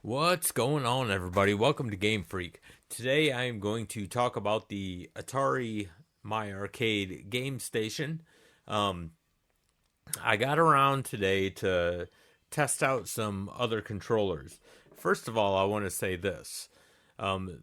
What's going on, everybody? Welcome to GameFreak. Today I am going to talk about the Atari My Arcade Gamestation. Um, I got around today to test out some other controllers. First of all, I want to say this.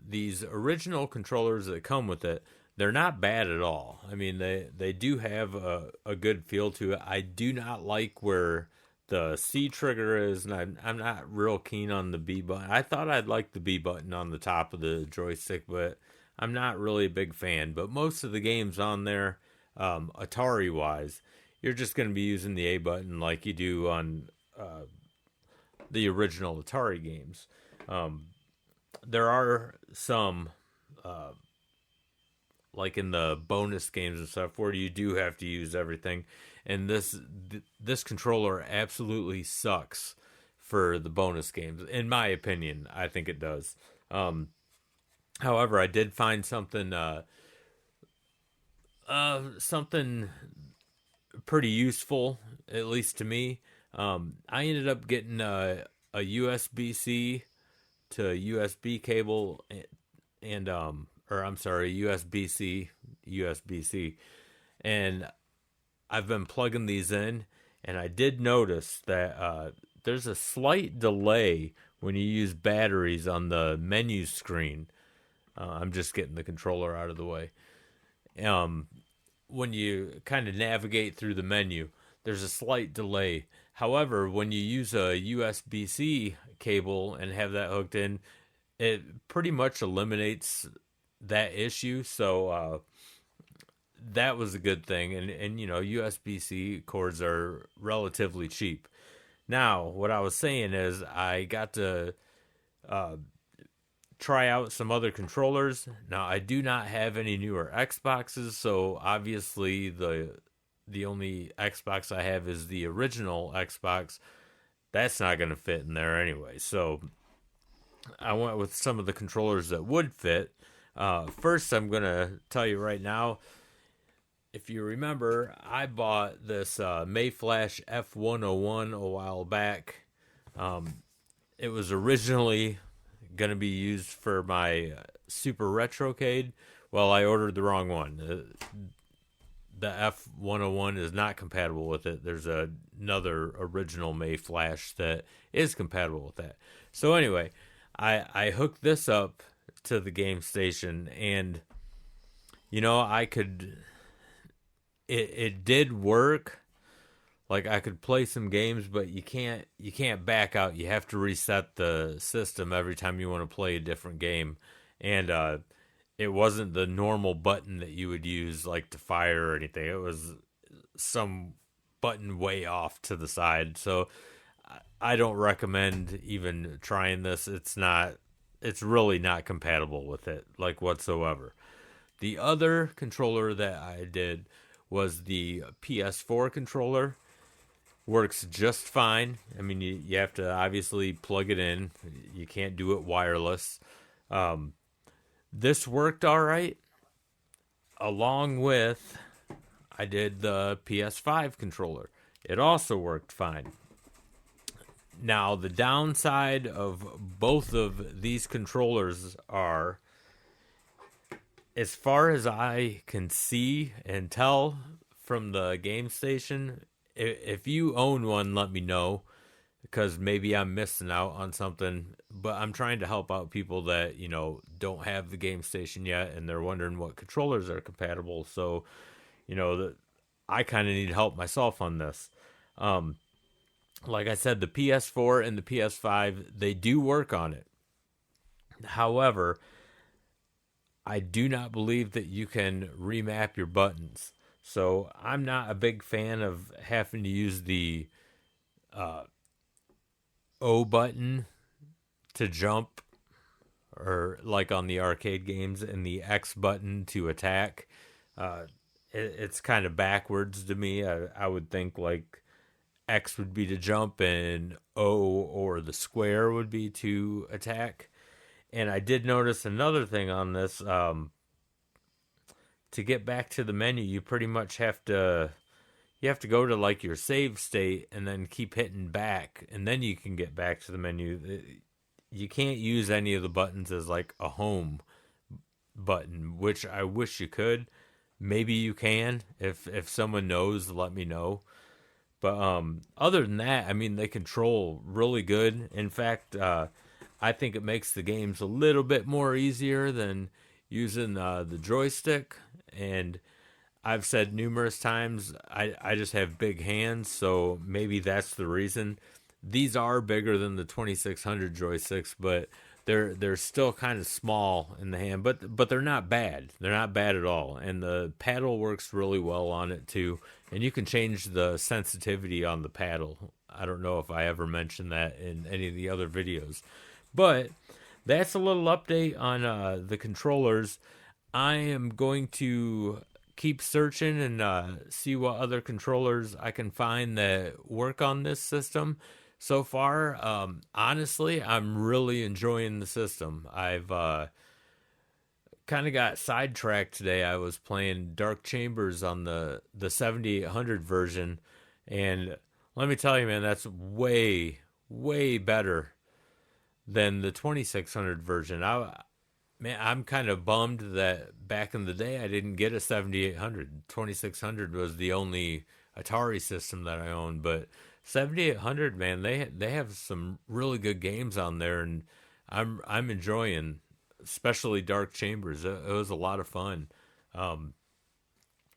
These original controllers that come with it, they're not bad at all. I mean, they do have a good feel to it. I do not like where the C trigger is, and I'm not real keen on the B button. I thought I'd like the B button on the top of the joystick, but I'm not really a big fan. But most of the games on there, Atari wise, you're just going to be using the A button like you do on the original Atari games. Um, there are some, like in the bonus games and stuff, where you do have to use everything, and this controller absolutely sucks for the bonus games. In my opinion, I think it does. However, I did find something pretty useful, at least to me. I ended up getting a USB C to USB cable and or I'm sorry, USB C, and I've been plugging these in, and I did notice that there's a slight delay when you use batteries on the menu screen. I'm just getting the controller out of the way. Um, when you kind of navigate through the menu, there's a slight delay. However, when you use a USB C cable and have that hooked in, it pretty much eliminates that issue. So that was a good thing. And you know, USB C cords are relatively cheap. Now, what I was saying is, I got to uh, try out some other controllers. Now, I do not have any newer Xboxes, so obviously the only Xbox I have is the original Xbox. That's not going to fit in there anyway. So I went with some of the controllers that would fit. First, I'm going to tell you right now, if you remember, I bought this Mayflash F101 a while back. It was originally going to be used for my Super Retrocade. Well, I ordered the wrong one. The F101 is not compatible with it. There's another original Mayflash that is compatible with that. So anyway, I hooked this up to the game station, and you know, it did work. Like, I could play some games, but you can't back out. You have to reset the system every time you want to play a different game. And it wasn't the normal button that you would use, like to fire or anything. It was some button way off to the side. So I don't recommend even trying this. It's really not compatible with it, like, whatsoever. The other controller that I did was the PS4 controller. Works just fine. I mean, you have to obviously plug it in. You can't do it wireless. Um, this worked all right. Along with, I did the PS5 controller. It also worked fine. Now, the downside of both of these controllers are, as far as I can see and tell from the game station, if you own one, let me know, because maybe I'm missing out on something. But I'm trying to help out people that, you know, don't have the game station yet, and they're wondering what controllers are compatible. So, you know, I kind of need help myself on this. Um, like I said, the PS4 and the PS5, they do work on it. However, I do not believe that you can remap your buttons. So I'm not a big fan of having to use the uh, O button to jump, or like on the arcade games, and the X button to attack. Uh, it's kind of backwards to me. I would think like X would be to jump and O or the square would be to attack. And I did notice another thing on this. To get back to the menu, you pretty much have to go to like your save state and then keep hitting back, and then you can get back to the menu. you can't use any of the buttons as like a home button, which I wish you could. Maybe you can. If someone knows, let me know. But other than that, I mean, they control really good. In fact, I think it makes the games a little bit more easier than using the joystick. And I've said numerous times, I just have big hands, so maybe that's the reason. These are bigger than the 2600 joysticks, but they're still kind of small in the hand, but they're not bad. They're not bad at all, and the paddle works really well on it too. And you can change the sensitivity on the paddle. I don't know if I ever mentioned that in any of the other videos, but that's a little update on the controllers. I am going to keep searching and see what other controllers I can find that work on this system. So far, honestly, I'm really enjoying the system. I've kind of got sidetracked today. I was playing Dark Chambers on the 7800 version, and let me tell you, man, that's way, way better than the 2600 version. I'm kind of bummed that back in the day I didn't get a 7800. 2600 was the only Atari system that I owned, but 7800, man, they have some really good games on there, and I'm enjoying, especially Dark Chambers. It was a lot of fun.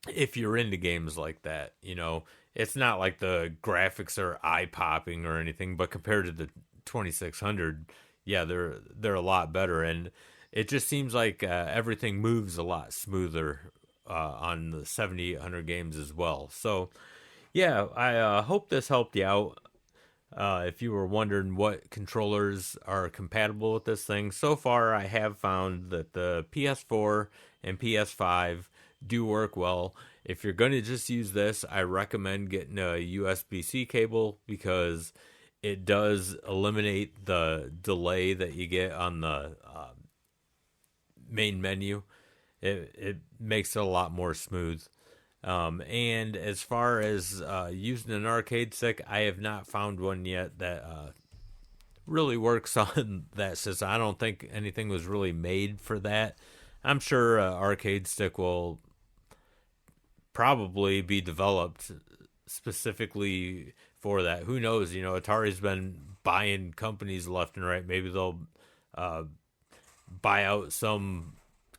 If you're into games like that, it's not like the graphics are eye popping or anything, but compared to the 2600, yeah, they're a lot better, and it just seems like everything moves a lot smoother on the 7800 games as well. So, yeah, I hope this helped you out. If you were wondering what controllers are compatible with this thing, so far I have found that the PS4 and PS5 do work well. If you're going to just use this, I recommend getting a USB-C cable because it does eliminate the delay that you get on the main menu. It makes it a lot more smooth. And as far as using an arcade stick, I have not found one yet that really works on that system. I don't think anything was really made for that. I'm sure arcade stick will probably be developed specifically for that. Who knows? Atari's been buying companies left and right. Maybe they'll buy out some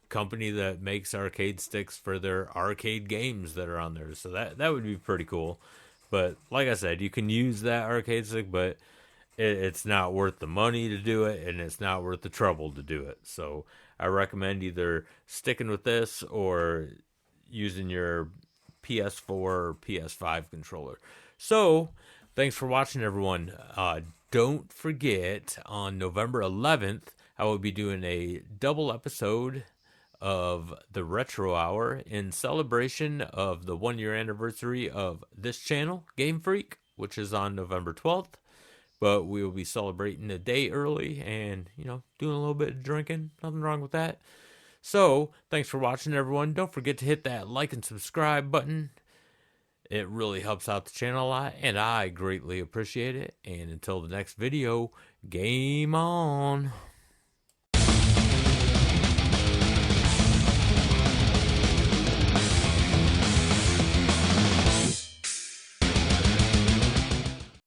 company that makes arcade sticks for their arcade games that are on there. So that would be pretty cool. But like I said, you can use that arcade stick, but it's not worth the money to do it, and it's not worth the trouble to do it. So I recommend either sticking with this or using your PS4 or PS5 controller. So thanks for watching, everyone. Don't forget, on November 11th, I will be doing a double episode of the Retro Hour in celebration of the 1-year anniversary of this channel, GameFreak, which is on November 12th. But we will be celebrating a day early and, doing a little bit of drinking. Nothing wrong with that. So, thanks for watching, everyone. Don't forget to hit that like and subscribe button. It really helps out the channel a lot, and I greatly appreciate it. And until the next video, game on.